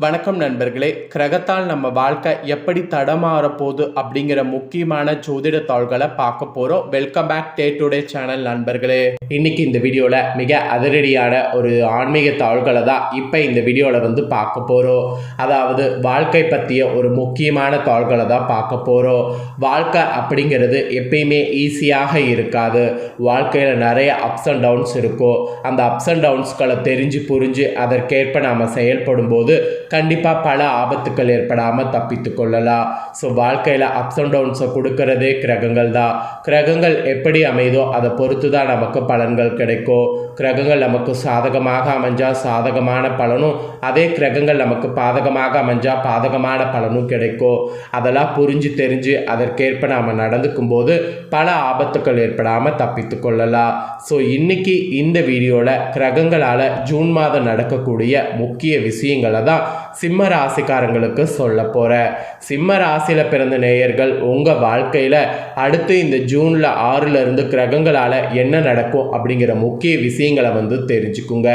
வணக்கம் நண்பர்களே. கிரகத்தால் நம்ம வாழ்க்கை எப்படி தடமாற போகுது அப்படிங்கிற முக்கியமான ஜோதிட தாள்களை பார்க்க போகிறோம். Welcome back day today channel நண்பர்களே. இன்னைக்கு இந்த வீடியோவில் மிக அதிரடியான ஒரு ஆன்மீக தாள்களை தான் இப்போ இந்த வீடியோவில் பார்க்க போகிறோம். அதாவது வாழ்க்கை பற்றிய ஒரு முக்கியமான தாள்களை தான் பார்க்க போகிறோம். வாழ்க்கை அப்படிங்கிறது எப்பயுமே ஈஸியாக இருக்காது. வாழ்க்கையில் நிறைய அப்ஸ் அண்ட் டவுன்ஸ் இருக்கும். அந்த அப்ஸ் அண்ட் டவுன்ஸ்களை தெரிஞ்சு புரிஞ்சு அதற்கேற்ப நாம் செயல்படும் போது கண்டிப்பாக பல ஆபத்துக்கள் ஏற்படாமல் தப்பித்து கொள்ளலாம். ஸோ வாழ்க்கையில் அப்ஸ் அண்ட் டவுன்ஸை கொடுக்கறதே கிரகங்கள் தான். கிரகங்கள் எப்படி அமைதோ அதை பொறுத்து தான் நமக்கு பலன்கள் கிடைக்கும். கிரகங்கள் நமக்கு சாதகமாக அமைஞ்சால் சாதகமான பலனும், அதே கிரகங்கள் நமக்கு பாதகமாக அமைஞ்சால் பாதகமான பலனும் கிடைக்கும். அதெல்லாம் புரிஞ்சு தெரிஞ்சு அதற்கேற்ப நாம் நடந்துக்கும் போது பல ஆபத்துக்கள் ஏற்படாமல் தப்பித்து கொள்ளலாம். ஸோ இன்னைக்கு இந்த வீடியோவில் கிரகங்களால் ஜூன் மாதம் நடக்கக்கூடிய முக்கிய விஷயங்களை தான் சிம்ம ராசிக்காரங்களுக்கு சொல்ல போகிறேன். சிம்ம ராசியில் பிறந்த நேயர்கள் உங்கள் வாழ்க்கையில் அடுத்து இந்த ஜூனில் 6லேருந்து கிரகங்களால் என்ன நடக்கும் அப்படிங்கிற முக்கிய விஷயங்களை தெரிஞ்சுக்குங்க.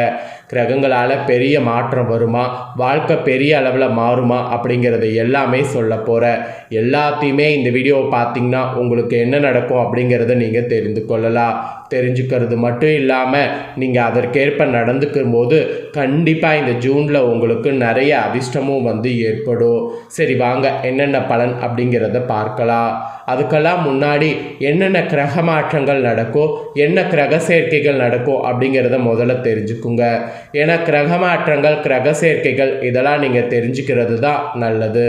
கிரகங்களால் பெரிய மாற்றம் வருமா, வாழ்க்கை பெரிய அளவில் மாறுமா அப்படிங்கிறத எல்லாமே சொல்ல போகிறேன். எல்லாத்தையுமே இந்த வீடியோவை பார்த்தீங்கன்னா உங்களுக்கு என்ன நடக்கும் அப்படிங்கிறத நீங்கள் தெரிந்து கொள்ளலாம். தெரிஞ்சுக்கிறது மட்டும் இல்லாமல் நீங்கள் அதற்கேற்ப நடந்துக்கும் போது கண்டிப்பாக இந்த ஜூனில் உங்களுக்கு நிறைய அதிர்ஷ்டமும் ஏற்படும். சரி வாங்க என்னென்ன பலன் அப்படிங்கிறத பார்க்கலாம். அதுக்கெல்லாம் முன்னாடி என்னென்ன கிரக மாற்றங்கள் நடக்கும், என்ன கிரக சேர்க்கைகள் நடக்கும் அப்படிங்கிறத முதல்ல தெரிஞ்சுக்குங்க. ஏன்னா கிரக மாற்றங்கள், கிரக சேர்க்கைகள் இதெல்லாம் நீங்கள் தெரிஞ்சுக்கிறது தான் நல்லது.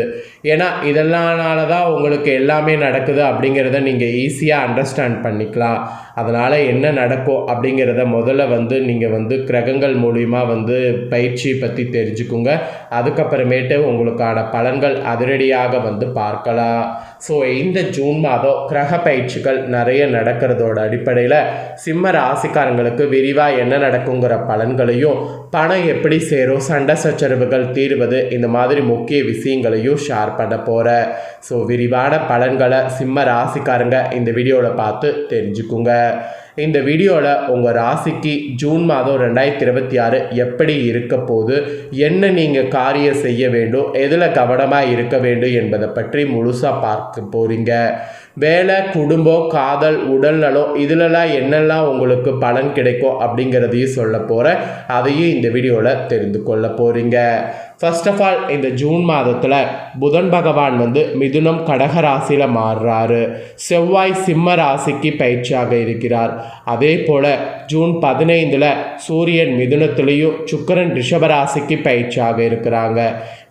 ஏன்னா இதெல்லாம்னால தான் உங்களுக்கு எல்லாமே நடக்குது அப்படிங்கிறத நீங்கள் ஈஸியாக அண்டர்ஸ்டாண்ட் பண்ணிக்கலாம். அதனால் என்ன நடக்கும் அப்படிங்கிறத முதல்ல நீங்கள் கிரகங்கள் மூலிமா பயிற்சி பற்றி தெரிஞ்சுக்குங்க. அதுக்கப்புறமேட்டு உங்களுக்கான பலன்கள் அதிரடியாக பார்க்கலாம். ஸோ இந்த ஜூன் மாதம் கிரக பயிற்சிகள் நிறைய நடக்கிறதோட அடிப்படையில் சிம்ம ராசிக்காரங்களுக்கு விரிவாக என்ன நடக்குங்கிற பலன்களையும், பணம் எப்படி சேரும், சண்டை சச்சரவுகள் தீர்வது, இந்த மாதிரி முக்கிய விஷயங்களையும் ஷேர் பண்ண போகிறேன். ஸோ விரிவான பலன்களை சிம்ம ராசிக்காரங்க இந்த வீடியோவில் பார்த்து தெரிஞ்சுக்குங்க. இந்த வீடியோவில் உங்கள் ராசிக்கு ஜூன் மாதம் 2026 எப்படி இருக்க போது, என்ன நீங்கள் காரியம் செய்ய வேண்டும், எதில் கவனமாக இருக்க வேண்டும் என்பதை பற்றி முழுசாக பார்க்க போகிறீங்க. வேலை, குடும்பம், காதல், உடல்நலம் இதிலெல்லாம் என்னெல்லாம் உங்களுக்கு பலன் கிடைக்கும் அப்படிங்கிறதையும் சொல்ல போகிறேன். அதையும் இந்த வீடியோவில் தெரிந்து கொள்ள போகிறீங்க. ஃபர்ஸ்ட் ஆஃப் ஆல் இந்த ஜூன் மாதத்தில் புதன் பகவான் மிதுனம் கடக ராசியில் மாறுறாரு. செவ்வாய் சிம்ம ராசிக்கு பயிற்சியாக இருக்கிறார். அதே போல் ஜூன் 15 சூரியன் மிதுனத்திலையும் சுக்கிரன் ரிஷபராசிக்கு பயிற்சியாக இருக்கிறாங்க.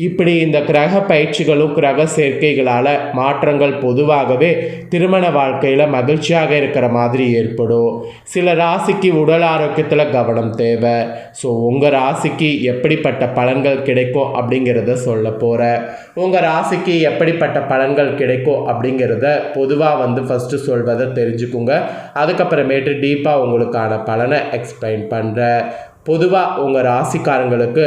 இப்படி இந்த கிரக பயிற்சிகளும் கிரக சேர்க்கைகளால் மாற்றங்கள் பொதுவாகவே திருமண வாழ்க்கையில் மகிழ்ச்சியாக இருக்கிற மாதிரி ஏற்படும். சில ராசிக்கு உடல் ஆரோக்கியத்தில் கவனம் தேவை. ஸோ உங்கள் ராசிக்கு எப்படிப்பட்ட பலன்கள் கிடைக்கும் அப்படிங்கிறத சொல்ல போகிறேன். உங்கள் ராசிக்கு எப்படிப்பட்ட பலன்கள் கிடைக்கும் அப்படிங்கிறத பொதுவாக ஃபஸ்ட்டு சொல்வதை தெரிஞ்சுக்குங்க. அதுக்கப்புறமேட்டு டீப்பாக உங்களுக்கான பலனை எக்ஸ்பிளைன் பண்ணுறேன். பொதுவாக உங்கள் ராசிக்காரங்களுக்கு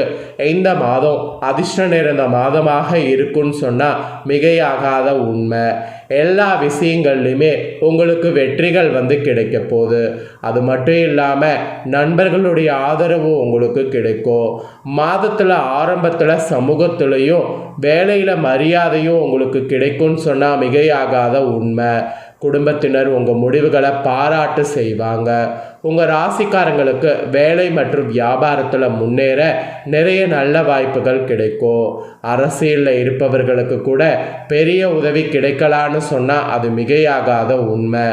இந்த மாதம் அதிர்ஷ்ட நிறைந்த மாதமாக இருக்குன்னு சொன்னால் மிகையாகாத உண்மை. எல்லா விஷயங்கள்லையுமே உங்களுக்கு வெற்றிகள் கிடைக்க போகுது. அது மட்டும் இல்லாமல் நண்பர்களுடைய ஆதரவு உங்களுக்கு கிடைக்கும். மாதத்தில் ஆரம்பத்தில் சமூகத்திலையும் வேலையில் மரியாதையும் உங்களுக்கு கிடைக்கும்னு சொன்னால் மிகையாகாத உண்மை. குடும்பத்தினர் உங்கள் முடிவுகளை பாராட்டு செய்வாங்க. உங்கள் ராசிக்காரங்களுக்கு வேலை மற்றும் வியாபாரத்தில் முன்னேற நிறைய நல்ல வாய்ப்புகள் கிடைக்கும். அரசியலில் இருப்பவர்களுக்கு கூட பெரிய உதவி கிடைக்கலான்னு சொன்னால் அது மிகையாகாத உண்மை.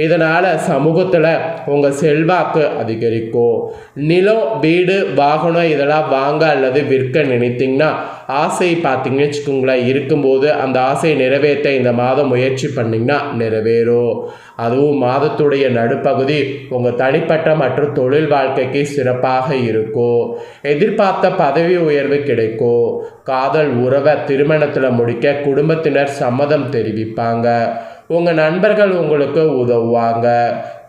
இதனால் சமூகத்தில் உங்கள் செல்வாக்கு அதிகரிக்கும். நிலம், வீடு, வாகனம் இதெல்லாம் வாங்க அல்லது விற்க நினைத்திங்கன்னா ஆசை பார்த்தீங்கன்னு வச்சுக்கோங்களேன், இருக்கும்போது அந்த ஆசையை நிறைவேற்ற இந்த மாதம் முயற்சி பண்ணிங்கன்னா நிறைவேறும். அதுவும் மாதத்துடைய நடுப்பகுதி உங்கள் தனிப்பட்ட மற்றும் தொழில் வாழ்க்கைக்கு சிறப்பாக இருக்கும். எதிர்பார்த்த பதவி உயர்வு கிடைக்கும். காதல் உறவை திருமணத்தில் முடிக்க குடும்பத்தினர் சம்மதம் தெரிவிப்பாங்க. உங்கள் நண்பர்கள் உங்களுக்கு உதவுவாங்க.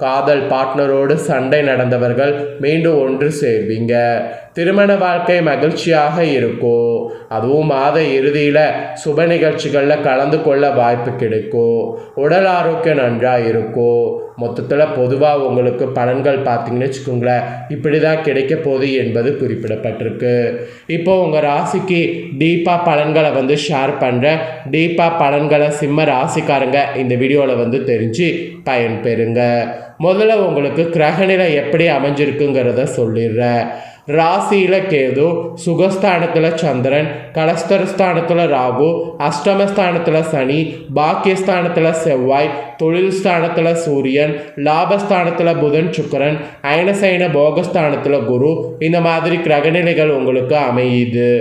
காதல் பார்ட்னரோடு சண்டை நடந்தவர்கள் மீண்டும் ஒன்று சேர்வீங்க. திருமண வாழ்க்கை மகிழ்ச்சியாக இருக்கும். அதுவும் மாத இறுதியில் சுப நிகழ்ச்சிகளில் கலந்து கொள்ள வாய்ப்பு கிடைக்கும். உடல் ஆரோக்கியம் நன்றாக இருக்கும். மொத்தத்தில் பொதுவாக உங்களுக்கு பலன்கள் பார்த்தீங்கன்னு வச்சுக்கோங்களேன், இப்படி தான் கிடைக்க போகுது என்பது குறிப்பிடப்பட்டிருக்கு. இப்போ உங்கள் ராசிக்கு டீப்பாக பலன்களை ஷேர் பண்ணுறேன். டீப்பாக பலன்களை சிம்ம ராசிக்காரங்க இந்த வீடியோவில் தெரிஞ்சு பயன்பெறுங்க. முதல்ல உங்களுக்கு கிரகநிலை எப்படி அமைஞ்சிருக்குங்கிறத சொல்லிடுறேன். ராசியில் கேது, சுகஸ்தானத்தில் சந்திரன், கலஸ்தரஸ்தானத்தில் ராகு, அஷ்டமஸ்தானத்தில் சனி, பாக்கியஸ்தானத்தில் செவ்வாய், தொழில் ஸ்தானத்தில் சூரியன், லாபஸ்தானத்தில் புதன் சுக்கிரன், அயனசைன போகஸ்தானத்தில் குரு, இந்த மாதிரி கிரகநிலைகள் உங்களுக்கு அமையுது.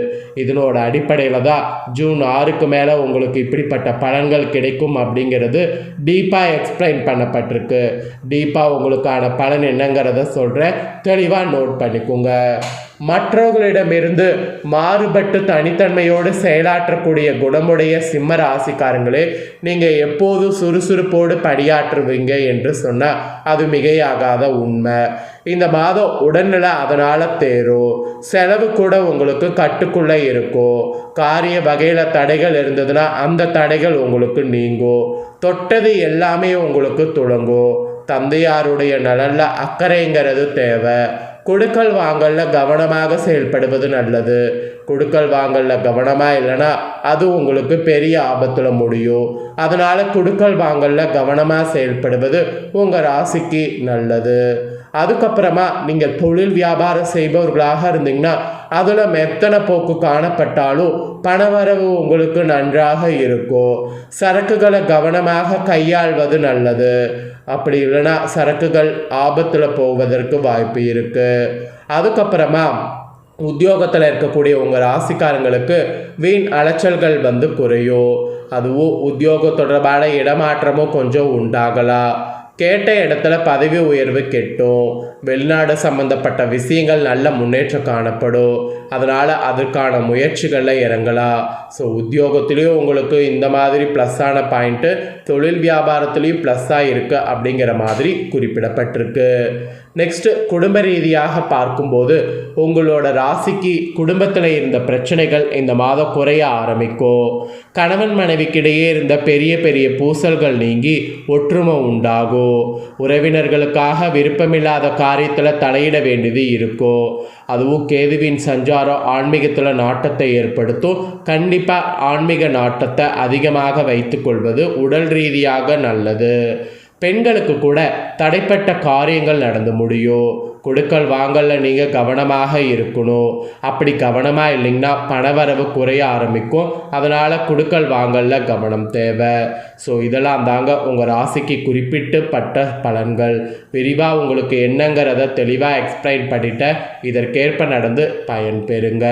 இதனோட அடிப்படையில் தான் ஜூன் 6க்கு மேலே உங்களுக்கு இப்படிப்பட்ட பலன்கள் கிடைக்கும் அப்படிங்கிறது டீப்பாக எக்ஸ்பிளைன் பண்ணப்பட்டிருக்கு. டீப்பாக உங்களுக்கான பலன் என்னங்கிறத சொல்கிறேன், தெளிவாக நோட் பண்ணிக்கோங்க. மற்றவர்களிடமிருந்து மாறுபட்டு தனித்தன்மையோடு செயலாற்றக்கூடிய குணமுடைய சிம்ம ராசிக்காரங்களே, நீங்கள் எப்போதும் சுறுசுறுப்போடு பணியாற்றுவீங்க என்று சொன்னால் அது மிகையாகாத உண்மை. இந்த மாதம் உடல்நிலை அதனால் தேரும். செலவு கூட உங்களுக்கு கட்டுக்குள்ளே இருக்கும். காரிய வகையில் தடைகள் இருந்ததுன்னா அந்த தடைகள் உங்களுக்கு நீங்கும். தொட்டது எல்லாமே உங்களுக்கு துளங்கும். தந்தையாருடைய நலனில் அக்கறைங்கிறது தேவை. கொடுக்கல் வாங்கலில் கவனமாக செயல்படுவது நல்லது. கொடுக்கல் வாங்கலில் கவனமாக இல்லைன்னா அது உங்களுக்கு பெரிய ஆபத்தில் முடியும். அதனால் கொடுக்கல் வாங்கலில் கவனமாக செயல்படுவது உங்கள் ராசிக்கு நல்லது. அதுக்கப்புறமா நீங்கள் தொழில் வியாபாரம் செய்பவர்களாக இருந்தீங்கன்னா அதில் மெத்தன போக்கு காணப்பட்டாலும் பணவரவு உங்களுக்கு நன்றாக இருக்கும். சரக்குகளை கவனமாக கையாள்வது நல்லது. அப்படி இல்லைன்னா சரக்குகள் ஆபத்தில் போவதற்கு வாய்ப்பு இருக்குது. அதுக்கப்புறமா உத்தியோகத்தில் இருக்கக்கூடிய உங்கள் ராசிக்காரங்களுக்கு வீண் அலைச்சல்கள் குறையும். அதுவும் உத்தியோக தொடர்பான இடமாற்றமும் கொஞ்சம் உண்டாகலாம். கேட்ட இடத்துல பதவி உயர்வு கெட்டும். வெளிநாடு சம்பந்தப்பட்ட விஷயங்கள் நல்ல முன்னேற்றம் காணப்படும். அதனால் அதற்கான முயற்சிகளில் இறங்கலாம். ஸோ உத்தியோகத்துலேயும் உங்களுக்கு இந்த மாதிரி ப்ளஸ்ஸான பாயிண்ட்டு, தொழில் வியாபாரத்துலேயும் ப்ளஸ்ஸாக இருக்குது அப்படிங்கிற மாதிரி குறிப்பிடப்பட்டிருக்கு. நெக்ஸ்ட்டு குடும்ப ரீதியாக பார்க்கும்போது உங்களோட ராசிக்கு குடும்பத்தில் இருந்த பிரச்சனைகள் இந்த மாதம் குறைய ஆரம்பிக்கும். கணவன் மனைவிக்கிடையே இருந்த பெரிய பெரிய பூசல்கள் நீங்கி ஒற்றுமை உண்டாகும். உறவினர்களுக்காக விருப்பமில்லாத காரியத்தில் தலையிட வேண்டியது இருக்கும். அதுவும் கேதுவின் சஞ்சாரம் ஆன்மீகத்தில் நாட்டத்தை ஏற்படுத்தும். கண்டிப்பாக ஆன்மீக நாட்டத்தை அதிகமாக வைத்துக்கொள்வது உடல் ரீதியாக நல்லது. பெண்களுக்கு கூட தடைப்பட்ட காரியங்கள் நடந்து முடியும். கொடுக்கல் வாங்கல நீங்கள் கவனமாக இருக்கணும். அப்படி கவனமாக இல்லைங்கன்னா பணவரவு குறைய ஆரம்பிக்கும். அதனால் கொடுக்கல் வாங்கல கவனம் தேவை. ஸோ இதெல்லாம் தாங்க உங்கள் ராசிக்கு குறிப்பிட்டப்பட்ட பலன்கள். விரிவாக உங்களுக்கு என்னங்கிறத தெளிவாக எக்ஸ்பிளைன் பண்ணிட்டேன். இதற்கேற்ப நடந்து பயன்பெறுங்க.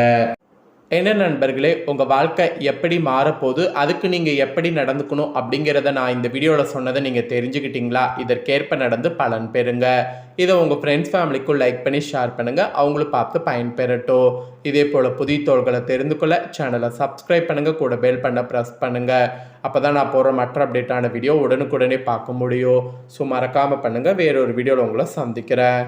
என்ன நண்பர்களே, உங்கள் வாழ்க்கை எப்படி மாறப்போகுது, அதுக்கு நீங்கள் எப்படி நடந்துக்கணும் அப்படிங்கிறத நான் இந்த வீடியோவில் சொன்னதை நீங்கள் தெரிஞ்சுக்கிட்டீங்களா? இதற்கேற்ப நடந்து பலன் பெறுங்க. இதை உங்கள் ஃப்ரெண்ட்ஸ் ஃபேமிலிக்கும் லைக் பண்ணி ஷேர் பண்ணுங்கள். அவங்களும் பார்த்து பயன்பெறட்டும். இதே போல் புதிய தோள்களை தெரிந்து கொள்ள சேனலை சப்ஸ்கிரைப் பண்ணுங்கள். கூட பெல் பண்ண ப்ரெஸ் பண்ணுங்கள். அப்போ தான் நான் போகிற மற்ற அப்டேட்டான வீடியோ உடனுக்குடனே பார்க்க முடியும். ஸோ மறக்காமல் பண்ணுங்கள். வேறொரு வீடியோவில் உங்களை சந்திக்கிறேன்.